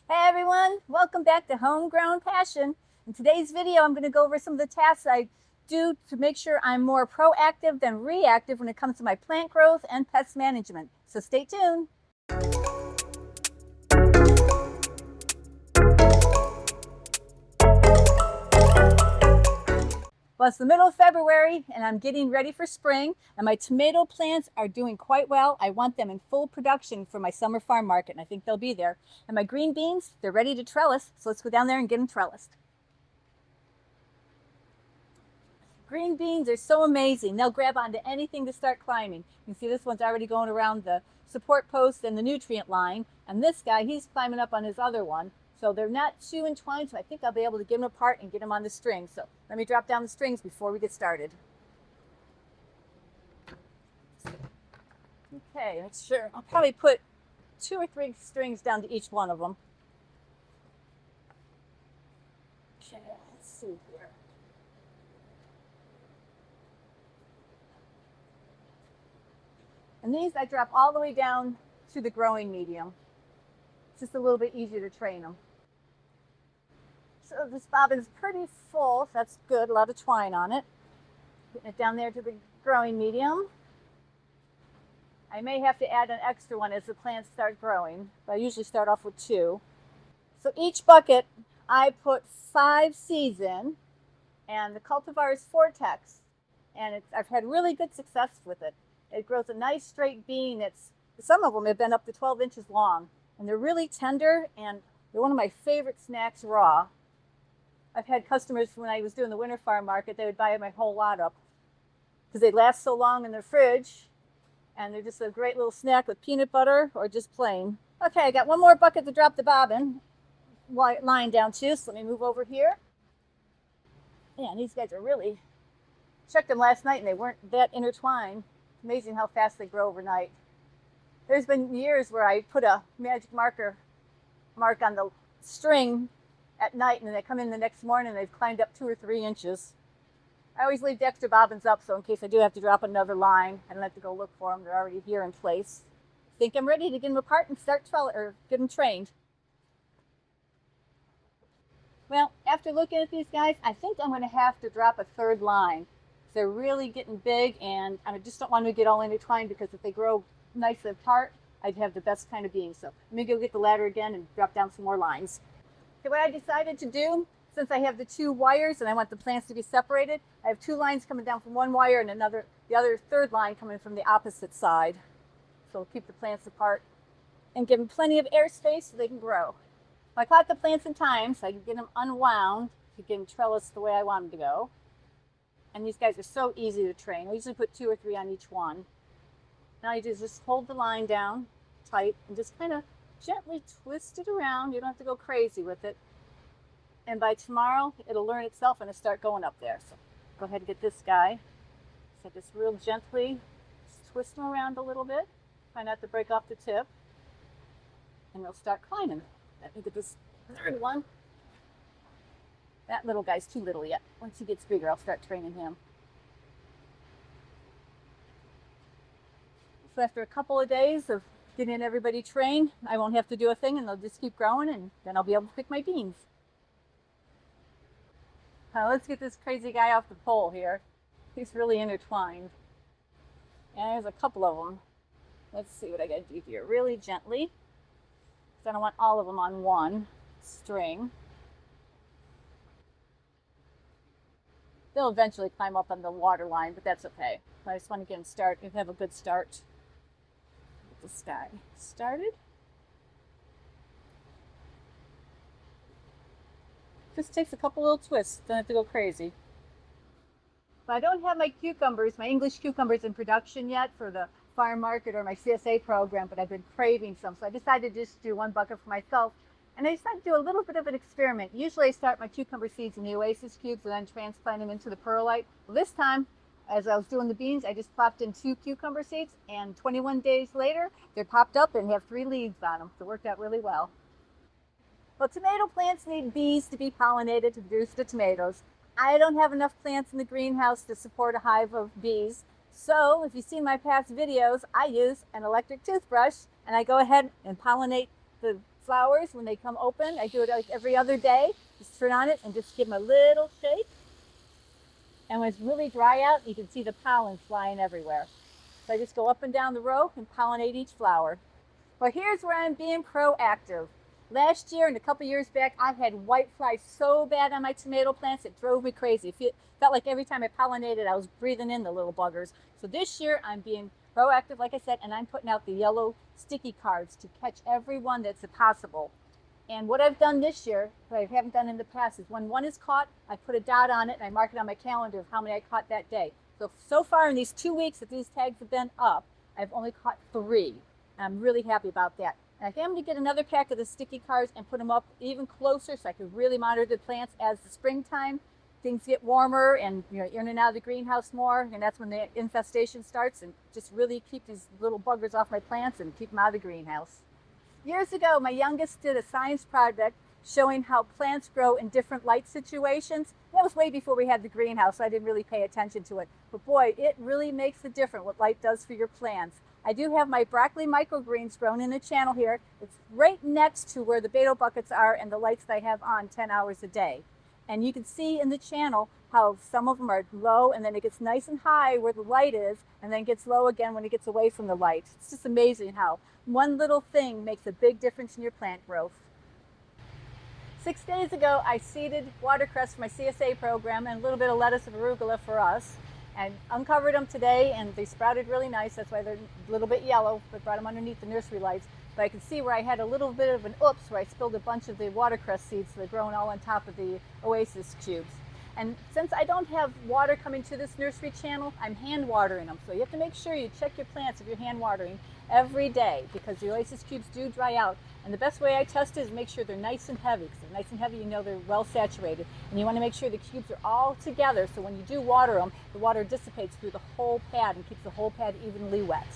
Hey everyone, welcome back to Homegrown Passion. In today's video, I'm going to go over some of the tasks I do to make sure I'm more proactive than reactive when it comes to my plant growth and pest management. So stay tuned. Well, it's the middle of February and I'm getting ready for spring, and my tomato plants are doing quite well. I want them in full production for my summer farm market, and I think they'll be there. And my green beans, they're ready to trellis, so let's go down there and get them trellised. Green beans are so amazing. They'll grab onto anything to start climbing. You can see this one's already going around the support post and the nutrient line. And this guy, he's climbing up on his other one. So they're not too entwined, so I think I'll be able to get them apart and get them on the string. So let me drop down the strings before we get started. Okay, make sure. I'll probably put 2 or 3 strings down to each one of them. Okay, let's see here. And these I drop all the way down to the growing medium. It's just a little bit easier to train them. So this bobbin's pretty full, so that's good. A lot of twine on it. Getting it down there to the growing medium. I may have to add an extra one as the plants start growing, but I usually start off with 2. So each bucket I put 5 seeds in, and the cultivar is Vortex, and I've had really good success with it. It grows a nice straight bean. Some of them have been up to 12 inches long, and they're really tender, and they're one of my favorite snacks raw. I've had customers, when I was doing the winter farm market, they would buy my whole lot up because they last so long in their fridge, and they're just a great little snack with peanut butter or just plain. Okay, I got one more bucket to drop the bobbin line down to, so let me move over here. Man, these guys are really, checked them last night and they weren't that intertwined. It's amazing how fast they grow overnight. There's been years where I put a magic mark on the string at night, and then they come in the next morning and they've climbed up 2 or 3 inches. I always leave the extra bobbins up, so in case I do have to drop another line, I don't have to go look for them. They're already here in place. I think I'm ready to get them apart and start get them trained. Well, after looking at these guys, I think I'm going to have to drop a 3rd line. They're really getting big, and I just don't want them to get all intertwined, because if they grow nicely apart, I'd have the best kind of beans. So let me go get the ladder again and drop down some more lines. So what I decided to do, since I have the 2 wires and I want the plants to be separated, I have 2 lines coming down from one wire and the other 3rd line coming from the opposite side. So we'll keep the plants apart and give them plenty of air space so they can grow. I caught the plants in time so I can get them unwound to get them trellised the way I want them to go. And these guys are so easy to train. I usually put 2 or 3 on each one. Now you just hold the line down tight and just kind of gently twist it around. You don't have to go crazy with it. And by tomorrow, it'll learn itself and it'll start going up there. So go ahead and get this guy. So just real gently just twist him around a little bit. Try not to break off the tip. And they'll start climbing. Let me get this 3rd one. That little guy's too little yet. Once he gets bigger, I'll start training him. So after a couple of days of getting everybody trained, I won't have to do a thing, and they'll just keep growing, and then I'll be able to pick my beans. Let's get this crazy guy off the pole here. He's really intertwined. And there's a couple of them. Let's see what I gotta do here. Really gently, because I don't want all of them on one string. They'll eventually climb up on the water line, but that's okay. I just want to get them have a good start. Get this guy started. Just takes a couple little twists, don't have to go crazy. But I don't have my cucumbers, my English cucumbers in production yet for the farm market or my CSA program, but I've been craving some. So I decided to just do 1 bucket for myself. And I decided to do a little bit of an experiment. Usually I start my cucumber seeds in the Oasis cubes and then transplant them into the perlite. Well, this time, as I was doing the beans, I just plopped in 2 cucumber seeds, and 21 days later, they're popped up and have 3 leaves on them. So it worked out really well. Well, tomato plants need bees to be pollinated to produce the tomatoes. I don't have enough plants in the greenhouse to support a hive of bees. So if you've seen my past videos, I use an electric toothbrush and I go ahead and pollinate the flowers when they come open. I do it like every other day. Just turn on it and just give them a little shake. And when it's really dry out, you can see the pollen flying everywhere. So I just go up and down the row and pollinate each flower. Well, here's where I'm being proactive. Last year and a couple years back, I had whitefly so bad on my tomato plants, it drove me crazy. It felt like every time I pollinated, I was breathing in the little buggers. So this year, I'm being proactive, like I said, and I'm putting out the yellow sticky cards to catch every one that's possible. And what I've done this year, what I haven't done in the past, is when one is caught, I put a dot on it and I mark it on my calendar of how many I caught that day. So far in these 2 weeks that these tags have been up, I've only caught 3. And I'm really happy about that. And I am going to get another pack of the sticky cards and put them up even closer so I can really monitor the plants as the springtime. Things get warmer and you're in and out of the greenhouse more, and that's when the infestation starts, and just really keep these little buggers off my plants and keep them out of the greenhouse. Years ago, my youngest did a science project showing how plants grow in different light situations. That was way before we had the greenhouse, so I didn't really pay attention to it. But boy, it really makes a difference what light does for your plants. I do have my broccoli microgreens grown in the channel here. It's right next to where the beetle buckets are and the lights that I have on 10 hours a day. And you can see in the channel how some of them are low and then it gets nice and high where the light is and then gets low again when it gets away from the light. It's just amazing how one little thing makes a big difference in your plant growth. 6 days ago, I seeded watercress for my CSA program and a little bit of lettuce and arugula for us. And uncovered them today and they sprouted really nice. That's why they're a little bit yellow, but brought them underneath the nursery lights. But I can see where I had a little bit of an oops where I spilled a bunch of the watercress seeds, so they're growing all on top of the oasis cubes. And since I don't have water coming to this nursery channel, I'm hand watering them. So you have to make sure you check your plants if you're hand watering every day, because the oasis cubes do dry out. And the best way I test it is make sure they're nice and heavy. Because they're nice and heavy, you know they're well saturated. And you want to make sure the cubes are all together, so when you do water them, the water dissipates through the whole pad and keeps the whole pad evenly wet.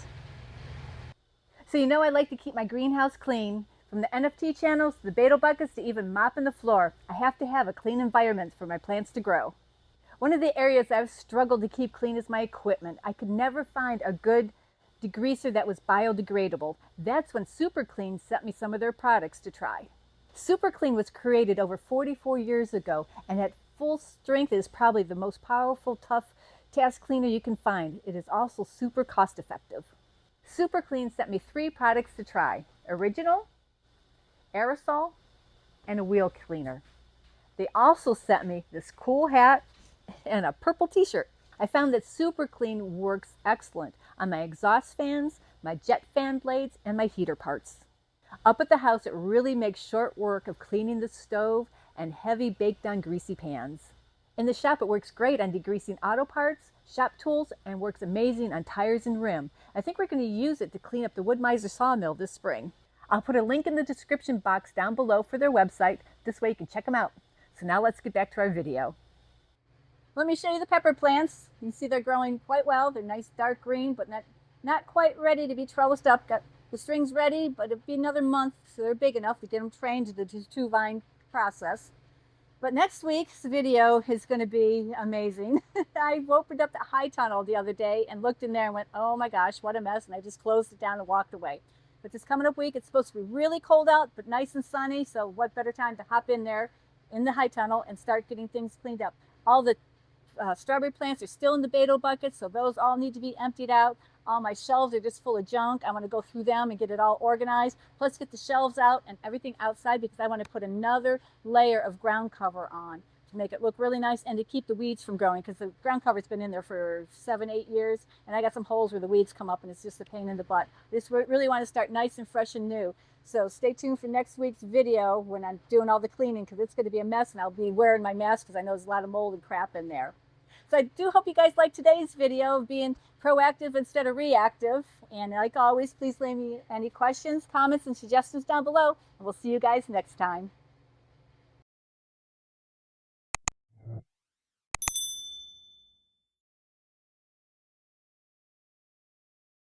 So you know I like to keep my greenhouse clean. From the NFT channels to the beetle buckets to even mopping the floor, I have to have a clean environment for my plants to grow. One of the areas I've struggled to keep clean is my equipment. I could never find a good degreaser that was biodegradable. That's when Super Clean sent me some of their products to try. Super Clean was created over 44 years ago, and at full strength is probably the most powerful, tough task cleaner you can find. It is also super cost effective. Super Clean sent me 3 products to try: Original, Aerosol, and a wheel cleaner. They also sent me this cool hat and a purple t-shirt. I found that Super Clean works excellent on my exhaust fans, my jet fan blades, and my heater parts. Up at the house, it really makes short work of cleaning the stove and heavy baked on greasy pans. In the shop, it works great on degreasing auto parts, shop tools, and works amazing on tires and rim. I think we're going to use it to clean up the Wood-Mizer sawmill this spring. I'll put a link in the description box down below for their website. This way you can check them out. So now let's get back to our video. Let me show you the pepper plants. You can see they're growing quite well. They're nice dark green, but not quite ready to be trellised up. Got the strings ready, but it'll be another month, so they're big enough to get them trained to the 2-vine process. But next week's video is going to be amazing. I opened up the high tunnel the other day and looked in there and went, oh my gosh, what a mess, and I just closed it down and walked away. But this coming up week, it's supposed to be really cold out, but nice and sunny, so what better time to hop in there in the high tunnel and start getting things cleaned up. All the strawberry plants are still in the beetle buckets, so those all need to be emptied out. All my shelves are just full of junk. I want to go through them and get it all organized. Plus get the shelves out and everything outside, because I want to put another layer of ground cover on to make it look really nice and to keep the weeds from growing, because the ground cover's been in there for 7-8 years, and I got some holes where the weeds come up and it's just a pain in the butt. I just really want to start nice and fresh and new. So stay tuned for next week's video when I'm doing all the cleaning, because it's going to be a mess, and I'll be wearing my mask because I know there's a lot of mold and crap in there. So I do hope you guys liked today's video of being proactive instead of reactive. And like always, please leave me any questions, comments, and suggestions down below. And we'll see you guys next time.